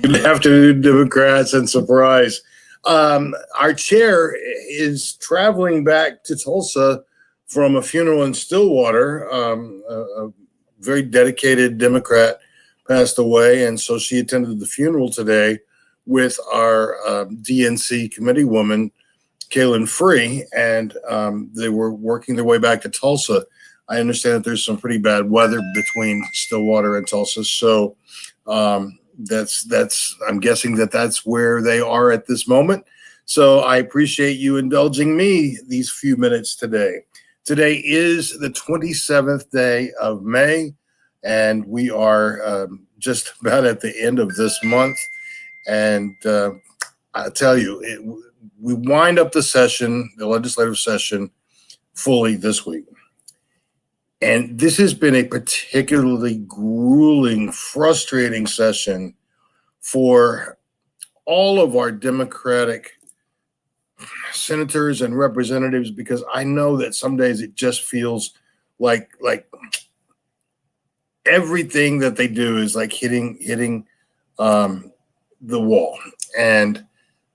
Good afternoon, Democrats, and surprise. Our chair is traveling back to Tulsa from a funeral in Stillwater. A very dedicated Democrat passed away, and so she attended the funeral today with our DNC committee woman, Kaylin Free, and they were working their way back to Tulsa. I understand that there's some pretty bad weather between Stillwater and Tulsa, so that's I'm guessing that that's where they are at this moment. So I appreciate you indulging me these few minutes today. Today is the 27th day of May, and we are just about at the end of this month. And I tell you, we wind up the session, the legislative session, fully this week. And this has been a particularly grueling, frustrating session for all of our Democratic senators and representatives, because I know that some days it just feels like everything that they do is like hitting the wall. And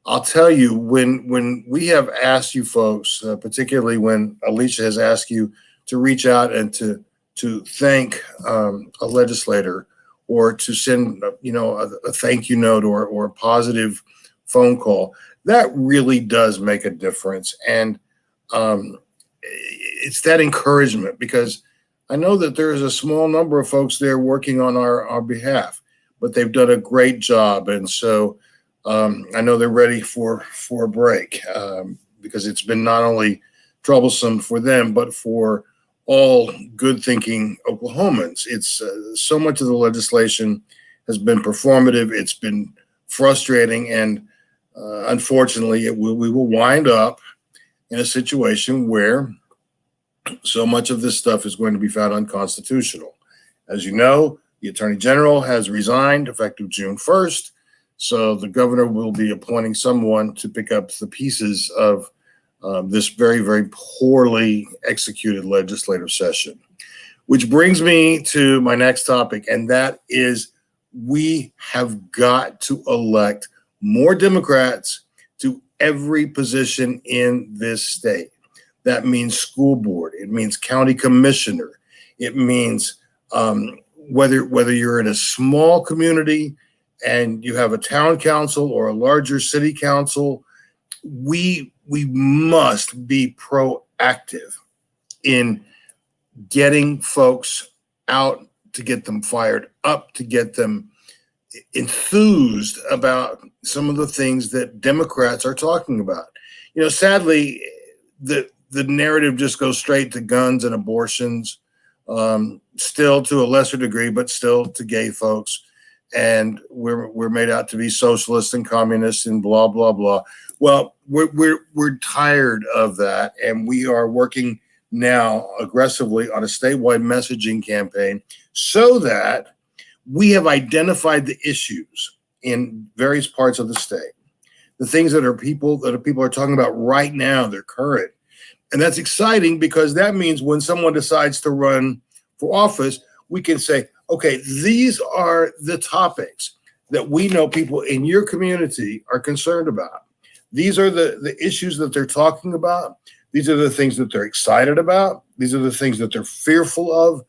I'll tell you, when we have asked you folks, particularly when Alicia has asked you to reach out and to thank a legislator, or to send a thank you note or a positive phone call, that really does make a difference. And it's that encouragement, because I know that there is a small number of folks there working on our behalf, but they've done a great job. And so I know they're ready for a break, because it's been not only troublesome for them, but for all good thinking Oklahomans. It's so much of the legislation has been performative. It's been frustrating. And unfortunately, we will wind up in a situation where so much of this stuff is going to be found unconstitutional. As you know, the Attorney General has resigned effective June 1st. So the governor will be appointing someone to pick up the pieces of this very, very poorly executed legislative session. Which brings me to my next topic, and that is, we have got to elect more Democrats to every position in this state. That means school board. It means county commissioner. It means whether you're in a small community and you have a town council or a larger city council, we must be proactive in getting folks out, to get them fired up, to get them enthused about some of the things that Democrats are talking about. Sadly, the narrative just goes straight to guns and abortions, still to a lesser degree, but still to gay folks. And we're made out to be socialists and communists and blah, blah, blah. Well, we're tired of that, and we are working now aggressively on a statewide messaging campaign so that we have identified the issues in various parts of the state, the things that people are talking about right now, they're current. And that's exciting, because that means when someone decides to run for office, we can say, okay, these are the topics that we know people in your community are concerned about. These are the issues that they're talking about. These are the things that they're excited about. These are the things that they're fearful of.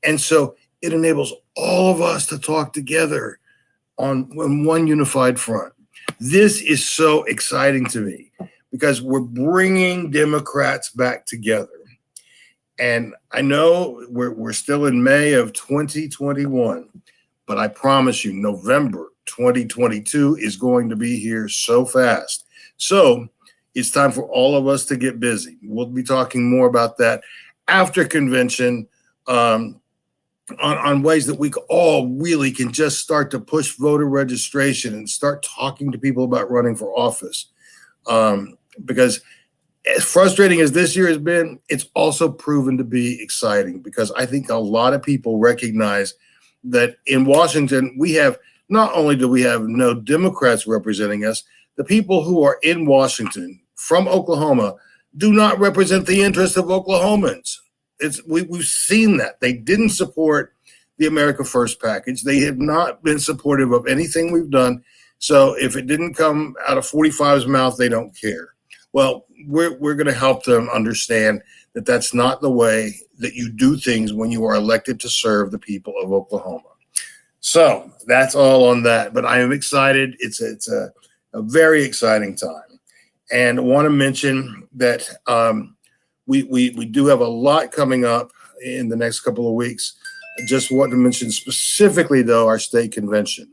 And so it enables all of us to talk together on one unified front. This is so exciting to me, because we're bringing Democrats back together. And I know we're still in May of 2021, but I promise you, November 2022 is going to be here so fast. So it's time for all of us to get busy. We'll be talking more about that after convention, on ways that we all really can just start to push voter registration and start talking to people about running for office. Because as frustrating as this year has been, it's also proven to be exciting, because I think a lot of people recognize that in Washington, not only do we have no Democrats representing us, the people who are in Washington from Oklahoma do not represent the interests of Oklahomans. We've seen that. They didn't support the America First package. They have not been supportive of anything we've done. So if it didn't come out of 45's mouth, they don't care. Well, we're going to help them understand that that's not the way that you do things when you are elected to serve the people of Oklahoma. So that's all on that. But I am excited. It's a very exciting time. And I want to mention that we do have a lot coming up in the next couple of weeks. I just want to mention specifically, though, our state convention.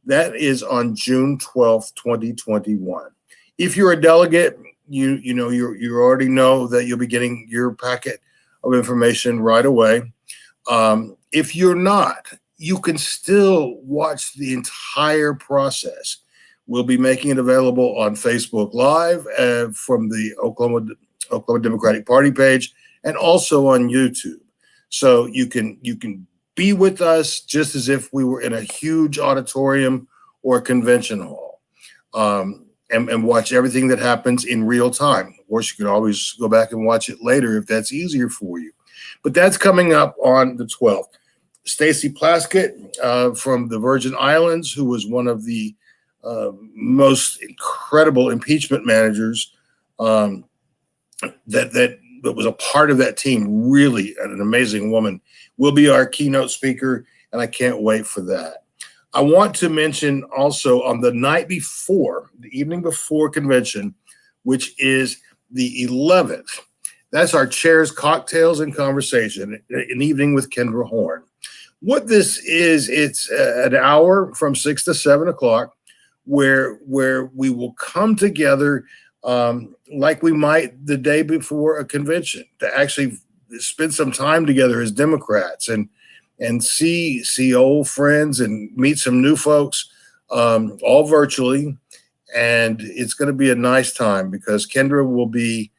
That is on June 12th, 2021. If you're a delegate, you already know that you'll be getting your packet of information right away. If you're not, you can still watch the entire process. We'll be making it available on Facebook Live from the Oklahoma Democratic Party page, and also on YouTube. So you can be with us just as if we were in a huge auditorium or a convention hall, and watch everything that happens in real time. Of course, you can always go back and watch it later if that's easier for you. But that's coming up on the 12th. Stacey Plaskett from the Virgin Islands, who was one of the most incredible impeachment managers that was a part of that team, really an amazing woman, will be our keynote speaker, and I can't wait for that. I want to mention also on the night before, the evening before convention, which is the 11th, that's our Chairs, Cocktails, and Conversation, an evening with Kendra Horn. What this is, it's an hour from 6 to 7 o'clock where we will come together like we might the day before a convention, to actually spend some time together as Democrats and see old friends and meet some new folks, all virtually. And it's going to be a nice time because Kendra will be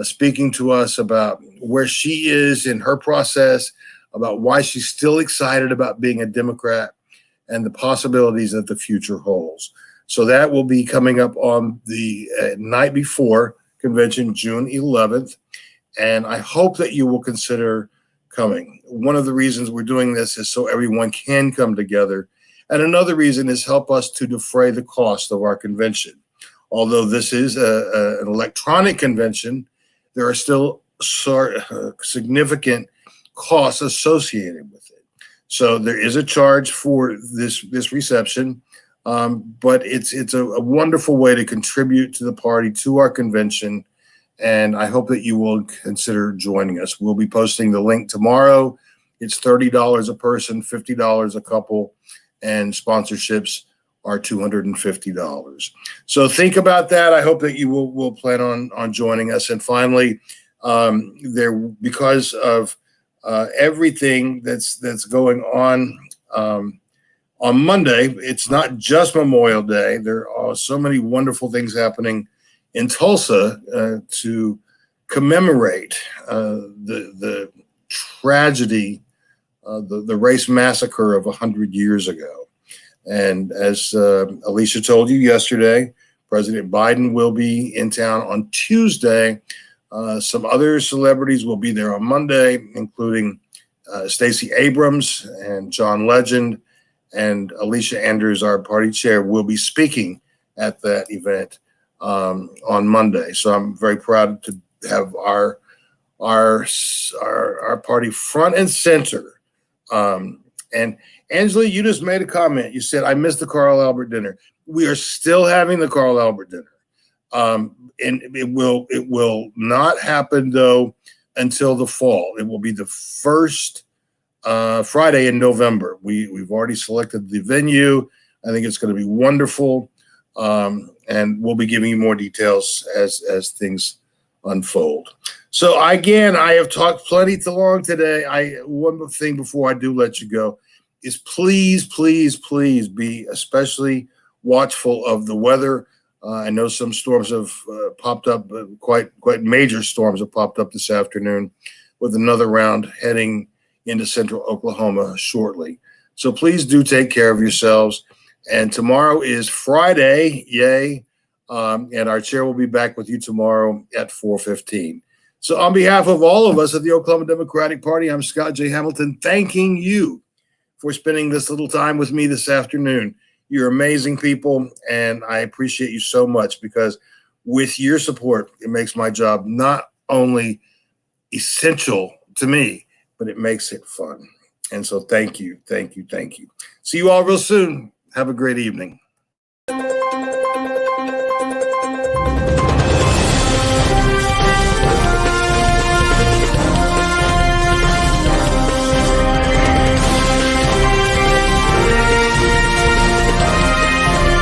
speaking to us about where she is in her process, about why she's still excited about being a Democrat and the possibilities that the future holds. So that will be coming up on the night before convention, June 11th. And I hope that you will consider coming. One of the reasons we're doing this is so everyone can come together. And another reason is help us to defray the cost of our convention. Although this is an electronic convention, there are still significant costs associated with it. So there is a charge for this reception, but it's a wonderful way to contribute to the party, to our convention, and I hope that you will consider joining us. We'll be posting the link tomorrow. It's $30 a person, $50 a couple, and sponsorships are $250. So think about that. I hope that you will plan on joining us. And finally, because of everything that's going on Monday, it's not just Memorial Day. There are so many wonderful things happening in Tulsa to commemorate the tragedy, the race massacre of 100 years ago. And as Alicia told you yesterday, President Biden will be in town on Tuesday. Some other celebrities will be there on Monday, including Stacey Abrams and John Legend, and Alicia Andrews, our party chair, will be speaking at that event on Monday. So I'm very proud to have our party front and center. And Angela, you just made a comment. You said, I missed the Carl Albert dinner. We are still having the Carl Albert dinner. And it will not happen, though, until the fall. It will be the first Friday in November. We've already selected the venue. I think it's going to be wonderful. And we'll be giving you more details as things unfold. So again, I have talked plenty too long today. One thing before I do let you go is please, please, please be especially watchful of the weather. I know some storms have popped up, quite major storms have popped up this afternoon, with another round heading into central Oklahoma shortly. So please do take care of yourselves. And tomorrow is Friday, yay. And our chair will be back with you tomorrow at 4:15. So on behalf of all of us at the Oklahoma Democratic Party, I'm Scott J. Hamilton, thanking you for spending this little time with me this afternoon. You're amazing people, and I appreciate you so much, because with your support, it makes my job not only essential to me, but it makes it fun. And so thank you, thank you, thank you. See you all real soon. Have a great evening.